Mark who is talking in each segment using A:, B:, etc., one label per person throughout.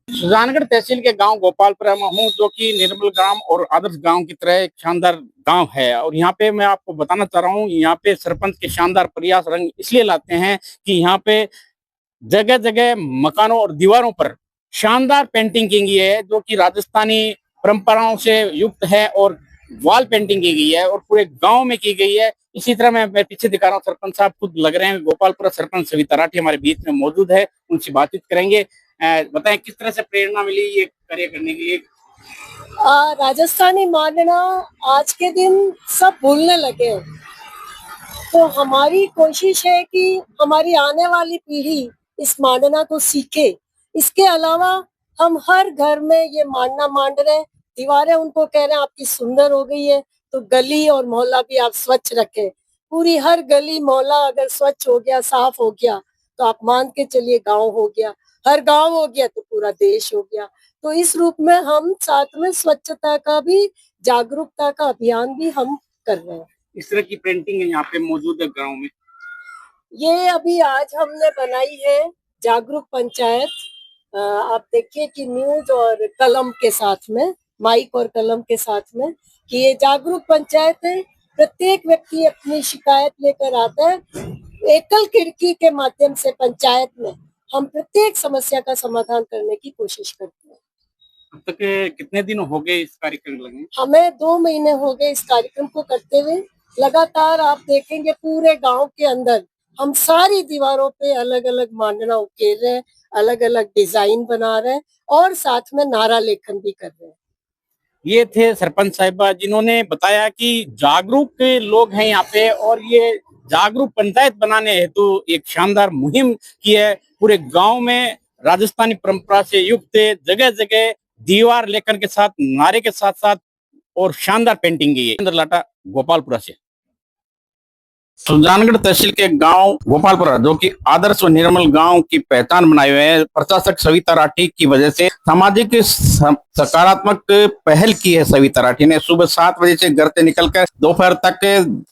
A: सुजानगढ़ तहसील के गांव गोपालपुरा में हूँ, जो कि निर्मल ग्राम और आदर्श गांव की तरह एक शानदार गांव है। और यहाँ पे मैं आपको बताना चाह रहा हूँ, यहाँ पे सरपंच के शानदार प्रयास रंग इसलिए लाते हैं कि यहाँ पे जगह जगह मकानों और दीवारों पर शानदार पेंटिंग की गई है, जो कि राजस्थानी परंपराओं से युक्त है। और वॉल पेंटिंग की गई है और पूरे गांव में की गई है। इसी तरह मैं पीछे दिखा रहा हूँ, सरपंच साहब खुद लग रहे हैं। गोपालपुरा सरपंच सविता राठी हमारे बीच में मौजूद है, उनसे बातचीत करेंगे। बताएं किस तरह से प्रेरणा मिली ये कार्य करने के लिए।
B: राजस्थानी मांडना आज के दिन सब भूलने लगे हैं, तो हमारी कोशिश है कि हमारी आने वाली पीढ़ी इस मांडना को सीखे। इसके अलावा हम हर घर में ये मांडना मांड रहे हैं। दीवारें उनको कह रहे हैं आपकी सुंदर हो गई है, तो गली और मोहल्ला भी आप स्वच्छ रखें। पूरी हर गली मोहल्ला अगर स्वच्छ हो गया, साफ हो गया, तो आप मान के चलिए गांव हो गया। हर गांव हो गया तो पूरा देश हो गया। तो इस रूप में हम साथ में स्वच्छता का भी, जागरूकता का अभियान भी हम कर रहे हैं।
A: इस तरह की पेंटिंग यहाँ पे मौजूद है गाँव में।
B: ये अभी आज हमने बनाई है जागरूक पंचायत। आप देखिए कि न्यूज और कलम के साथ में, माइक और कलम के साथ में, कि ये जागरूक पंचायत है। प्रत्येक व्यक्ति अपनी शिकायत लेकर आता है। एकल खिड़की के माध्यम से पंचायत में हम प्रत्येक समस्या का समाधान करने की कोशिश करते हैं।
A: अब तक कितने दिन हो गए इस कार्यक्रम लगे?
B: हमें 2 महीने हो गए इस कार्यक्रम को करते हुए। लगातार आप देखेंगे पूरे गांव के अंदर हम सारी दीवारों पे अलग अलग मांडना उकेर रहे हैं, अलग अलग डिजाइन बना रहे हैं और साथ में नारा लेखन भी कर रहे हैं।
A: ये थे सरपंच साहिबा, जिन्होंने बताया कि जागरूक लोग हैं यहाँ पे और ये जागरूक पंचायत बनाने हेतु एक शानदार मुहिम की है। पूरे गांव में राजस्थानी परंपरा से युक्त जगह जगह दीवार लेखन के साथ, नारे के साथ साथ और शानदार पेंटिंग की है। अंदर लाटा गोपालपुरा से। सुजानगढ़ तहसील के गांव गोपालपुरा, जो कि आदर्श व निर्मल गांव की पहचान बनाए हुए हैं, प्रशासक सविता राठी की वजह से सामाजिक सकारात्मक पहल की है। सविता राठी ने सुबह 7 बजे से घर से निकलकर दोपहर तक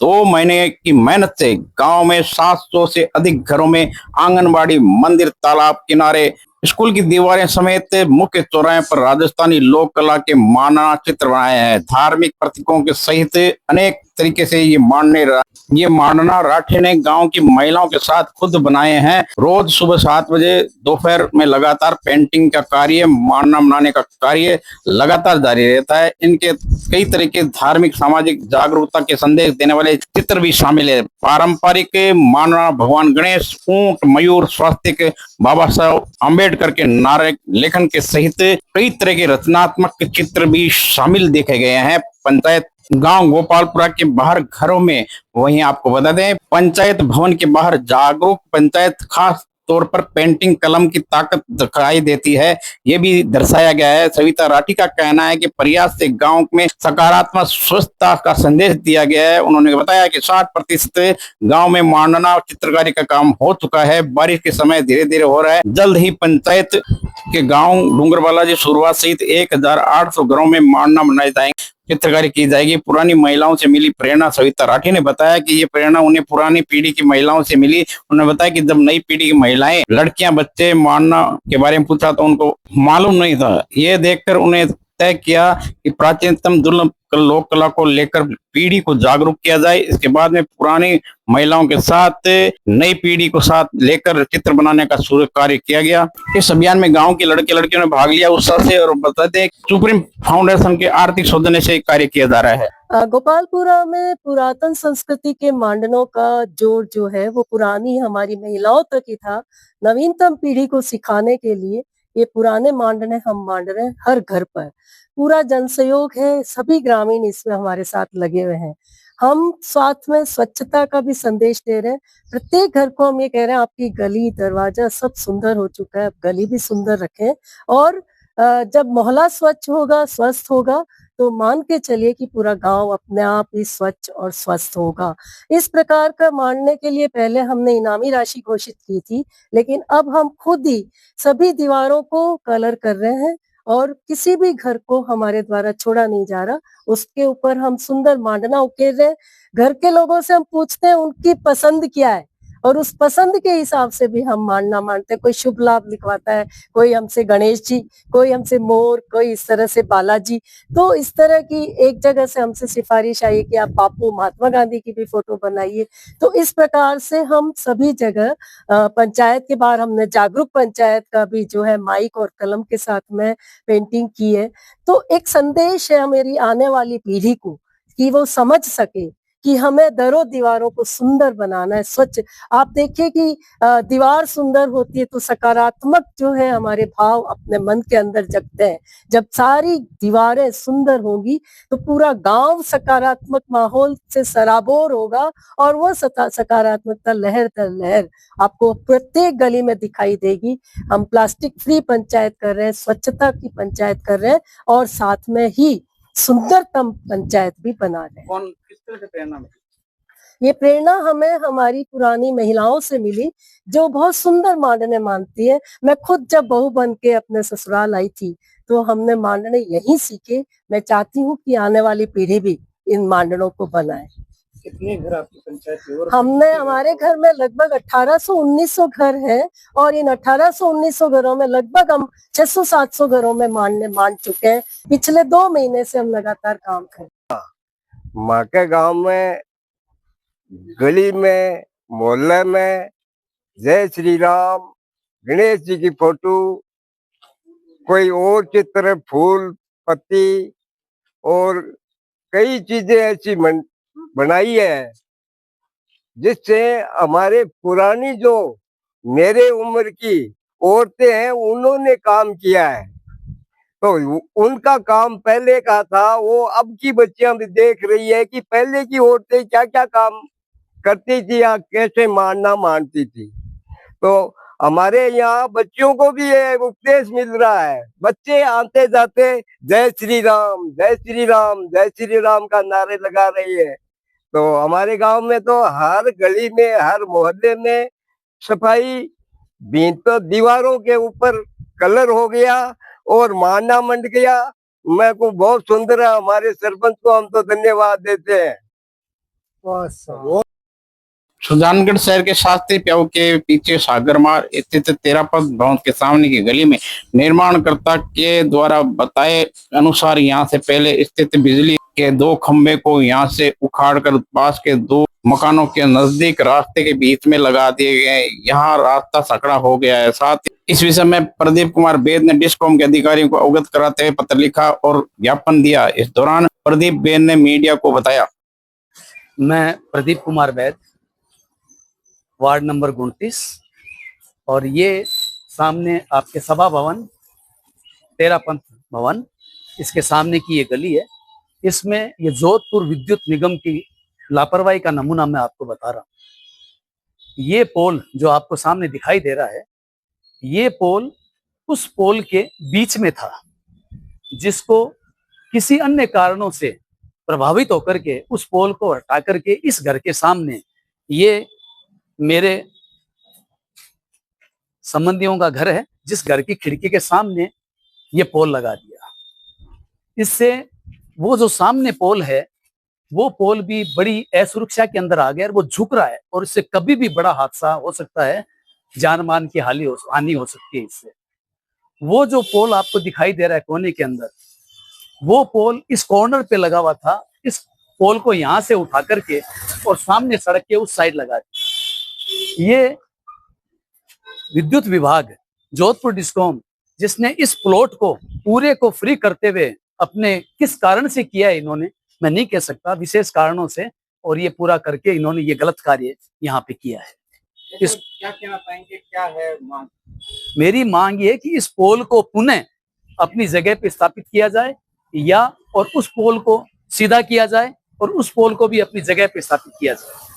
A: 2 महीने की मेहनत से गांव में 700 से अधिक घरों में आंगनबाड़ी, मंदिर, तालाब किनारे, स्कूल की दीवारें समेत मुख्य चौराहे पर राजस्थानी लोक कला के मानना चित्र बनाए हैं। धार्मिक प्रतीकों के सहित अनेक तरीके से ये मांडना राठी ने गांव की महिलाओं के साथ खुद बनाए हैं। रोज सुबह 7 बजे दोपहर में लगातार पेंटिंग का कार्य, मांडना बनाने का कार्य लगातार जारी रहता है। इनके कई तरह के धार्मिक, सामाजिक जागरूकता के संदेश देने वाले चित्र भी शामिल है। पारंपरिक मांडना भगवान गणेश, ऊंट, मयूर, स्वास्तिक, बाबा साहब अम्बेडकर के नारे लेखन के सहित कई तरह के रचनात्मक चित्र भी शामिल देखे गए हैं। पंचायत गांव गोपालपुरा के बाहर घरों में, वहीं आपको बता दें पंचायत भवन के बाहर जागरूक पंचायत खास तौर पर पेंटिंग कलम की ताकत दिखाई देती है, ये भी दर्शाया गया है। सविता राठी का कहना है कि प्रयास से गांव में सकारात्मक स्वच्छता का संदेश दिया गया है। उन्होंने बताया कि 60% गांव में मांडना और चित्रकारी का काम हो चुका है। बारिश के समय धीरे धीरे हो रहा है। जल्द ही पंचायत के गांव डूंगर बालाजी, शुरुआत सहित 1800 घरों में मांडना बनाए जाएंगे, चित्रकारी की जाएगी। पुरानी महिलाओं से मिली प्रेरणा, सविता राठी ने बताया कि ये प्रेरणा उन्हें पुरानी पीढ़ी की महिलाओं से मिली। उन्होंने बताया कि जब नई पीढ़ी की महिलाएं, लड़कियां, बच्चे मांडना के बारे में पूछा तो उनको मालूम नहीं था। ये देखकर उन्हें तय किया कि प्राचीनतम दुर्लभ लोक कला को लेकर पीढ़ी को जागरूक किया जाए। इसके बाद में पुरानी महिलाओं के साथ नई पीढ़ी को साथ लेकर चित्र बनाने का शुरू कार्य किया गया। इस अभियान में गांव के लड़के लड़कियों ने भाग लिया उत्साह से। और बताते हैं सुप्रीम फाउंडेशन के आर्थिक सौजन्य से कार्य किया जा रहा है।
B: गोपालपुरा में पुरातन संस्कृति के मांडनों का जोर जो है वो पुरानी हमारी महिलाओं तक ही था। नवीनतम पीढ़ी को सिखाने के लिए ये पुराने मांडने हम मांड रहे हैं हर घर पर। पूरा जनसहयोग है, सभी ग्रामीण इसमें हमारे साथ लगे हुए हैं। हम साथ में स्वच्छता का भी संदेश दे रहे हैं। प्रत्येक घर को हम ये कह रहे हैं आपकी गली, दरवाजा सब सुंदर हो चुका है, गली भी सुंदर रखें। और जब मोहल्ला स्वच्छ होगा, स्वस्थ होगा, तो मान के चलिए कि पूरा गांव अपने आप ही स्वच्छ और स्वस्थ होगा। इस प्रकार का मानने के लिए पहले हमने इनामी राशि घोषित की थी, लेकिन अब हम खुद ही सभी दीवारों को कलर कर रहे हैं और किसी भी घर को हमारे द्वारा छोड़ा नहीं जा रहा। उसके ऊपर हम सुंदर मांडना उकेर रहे हैं। घर के लोगों से हम पूछते हैं उनकी पसंद क्या है। और उस पसंद के हिसाब से भी हम मानना मानते हैं। कोई शुभ लाभ लिखवाता है, कोई हमसे गणेश जी, कोई हमसे मोर, कोई इस तरह से बालाजी। तो इस तरह की एक जगह से हमसे सिफारिश आई कि आप बापू महात्मा गांधी की भी फोटो बनाइए। तो इस प्रकार से हम सभी जगह पंचायत के बाहर हमने जागरूक पंचायत का भी जो है माइक और कलम के साथ में पेंटिंग की है। तो एक संदेश है मेरी आने वाली पीढ़ी को कि वो समझ सके कि हमें दरों दीवारों को सुंदर बनाना है, स्वच्छ। आप देखिए कि दीवार सुंदर होती है तो सकारात्मक जो है हमारे भाव अपने मन के अंदर जगते हैं। जब सारी दीवारें सुंदर होंगी तो पूरा गांव सकारात्मक माहौल से सराबोर होगा और वो सकारात्मकता लहर दर लहर आपको प्रत्येक गली में दिखाई देगी। हम प्लास्टिक फ्री पंचायत कर रहे हैं, स्वच्छता की पंचायत कर रहे हैं और साथ में ही सुंदरतम पंचायत भी बना रहे हैं।
A: कौन किस तरह से प्रेरणा मिली?
B: ये प्रेरणा हमें हमारी पुरानी महिलाओं से मिली जो बहुत सुंदर मांडने मानती है। मैं खुद जब बहू बन के अपने ससुराल आई थी तो हमने मांडने यहीं सीखे। मैं चाहती हूँ कि आने वाली पीढ़ी भी इन मांडनों को बनाए।
A: कितने घर आपकी पंचायत के? और
B: हमने हमारे घर में लगभग 1800-1900 घर हैं और इन 1800-1900 घरों में लगभग हम 600-700 घरों में मान चुके हैं। पिछले 2 महीने से हम लगातार काम कर रहे हैं।
C: माँ के गांव में, गली में, मोहल्ले में जय श्री राम, गणेश जी की फोटो, कोई और चित्र, फूल पत्ती और कई चीजें ऐसी बनाई है जिससे हमारे पुरानी जो मेरे उम्र की औरतें हैं उन्होंने काम किया है। तो उनका काम पहले का था, वो अब की बच्चियां भी देख रही है कि पहले की औरतें क्या क्या काम करती थी या कैसे मानना मानती थी। तो हमारे यहाँ बच्चियों को भी ये उपदेश मिल रहा है। बच्चे आते जाते जय श्री राम, जय श्री राम, जय श्री राम का नारे लगा रही है। तो हमारे गांव में तो हर गली में, हर मोहल्ले में सफाई, तो दीवारों के ऊपर कलर हो गया और माना मंड गया। मैं को बहुत सुंदर है। हमारे सरपंच को हम तो धन्यवाद देते हैं।
A: सुजानगढ़ शहर के शास्त्री प्याऊ के पीछे सागरमार स्थित तेरापत भवन के सामने की गली में निर्माणकर्ता के द्वारा बताए अनुसार यहाँ से पहले स्थित बिजली के 2 खंभे को यहाँ से उखाड़कर पास के 2 मकानों के नजदीक रास्ते के बीच में लगा दिए गए। यहाँ रास्ता सकड़ा हो गया है। साथ ही इस विषय में प्रदीप कुमार बेद ने डिस्कॉम के अधिकारियों को अवगत कराते हुए पत्र लिखा और ज्ञापन दिया। इस दौरान प्रदीप बेद ने मीडिया को बताया।
D: मैं प्रदीप कुमार बैद, वार्ड नंबर 29 और ये सामने आपके सभा भवन, तेरापंथ भवन, इसके सामने की ये गली है। इसमें ये जोधपुर विद्युत निगम की लापरवाही का नमूना मैं आपको बता रहा हूँ। ये पोल जो आपको सामने दिखाई दे रहा है, ये पोल उस पोल के बीच में था जिसको किसी अन्य कारणों से प्रभावित होकर के उस पोल को हटा करके इस घर के सामने, ये मेरे संबंधियों का घर है, जिस घर की खिड़की के सामने ये पोल लगा दिया। इससे वो जो सामने पोल है वो पोल भी बड़ी असुरक्षा के अंदर आ गया और वो झुक रहा है और इससे कभी भी बड़ा हादसा हो सकता है, जान मान की हानि हो सकती है इससे। वो जो पोल आपको दिखाई दे रहा है कोने के अंदर, वो पोल इस कॉर्नर पे लगा हुआ था। इस पोल को यहां से उठा करके और सामने सड़क के उस साइड लगा दिया। ये विद्युत विभाग, जोधपुर डिस्कॉम, जिसने इस प्लॉट को पूरे को फ्री करते हुए अपने किस कारण से किया है इन्होंने, मैं नहीं कह सकता, विशेष कारणों से, और ये पूरा करके इन्होंने ये गलत कार्य यहाँ पे किया है। इस
A: क्या कहना चाहेंगे, क्या है मांग?
D: मेरी मांग ये कि इस पोल को पुनः अपनी जगह पे स्थापित किया जाए या और उस पोल को सीधा किया जाए और उस पोल को भी अपनी जगह पे स्थापित किया जाए।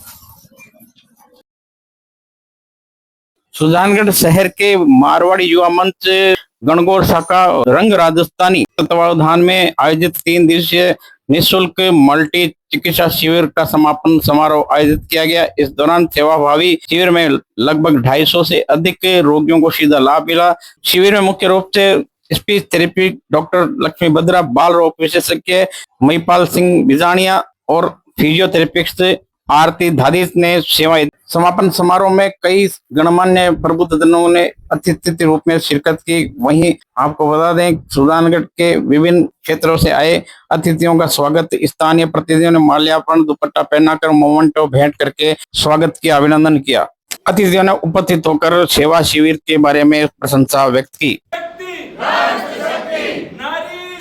A: सुजानगढ़ शहर के मारवाड़ी युवा मंच गणगौर शाखा रंग राजस्थानी तत्वावधान में आयोजित 3 दिवसीय निःशुल्क मल्टी चिकित्सा शिविर का समापन समारोह आयोजित किया गया। इस दौरान सेवाभावी शिविर में लगभग 250 से अधिक रोगियों को सीधा लाभ मिला। शिविर में मुख्य रूप से speech therapy doctor Lakshmi Bhadra, बाल रोग विशेषज्ञ महिपाल सिंह बिजानिया और फिजियोथेरेपिस्ट आरती धादिस ने सेवाएं समापन समारोह में कई गणमान्य प्रबुद्धजनों ने अतिथि के रूप में शिरकत की। वहीं आपको बता दें, सुजानगढ़ के विभिन्न क्षेत्रों से आए अतिथियों का स्वागत स्थानीय प्रतिनिधियों ने माल्यार्पण, दुपट्टा पहनाकर, मोमेंटो भेंट करके स्वागत किया, अभिनंदन किया। अतिथियों ने उपस्थित होकर सेवा शिविर के बारे में प्रशंसा व्यक्त की।
E: नारी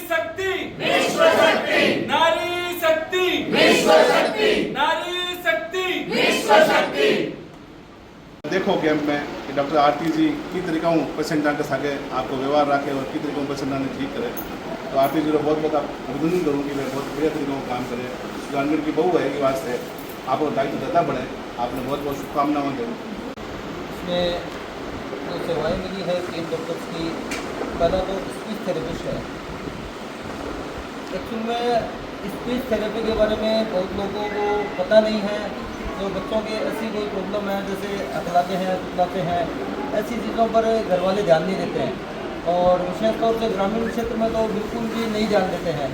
E: शक्ति विश्व शक्ति, नारी शक्ति विश्व शक्ति, नारी शक्ति विश्व शक्ति।
F: देखो कैंप में कि डॉक्टर आरती जी की तरीका पेशेंट के सागे आपको व्यवहार रखे और की तरीका पेशेंट ने ठीक करे। तो आरती जी को बहुत बहुत अभिनंदन करूँ कि वे बहुत बढ़िया तरीकों का काम करे। सुजानगढ़ की बहू है ये वास्ते आपको दायित्व ज़्यादा बढ़े। आपने बहुत बहुत शुभकामनाएं दें।
G: इसमें जो सेवाएं मिली है 3 डॉक्टर्स की, पहला तो स्पीच थेरेपिस्ट है। एक्चुअल में स्पीच थेरेपी के बारे में बहुत लोगों को पता नहीं है। जो बच्चों के ऐसी कोई प्रॉब्लम है, जैसे अकलाते हैं, तुतलाते हैं, ऐसी चीज़ों पर घर वाले ध्यान नहीं देते हैं और विशेष तौर से ग्रामीण क्षेत्र में तो बिल्कुल भी नहीं ध्यान देते हैं।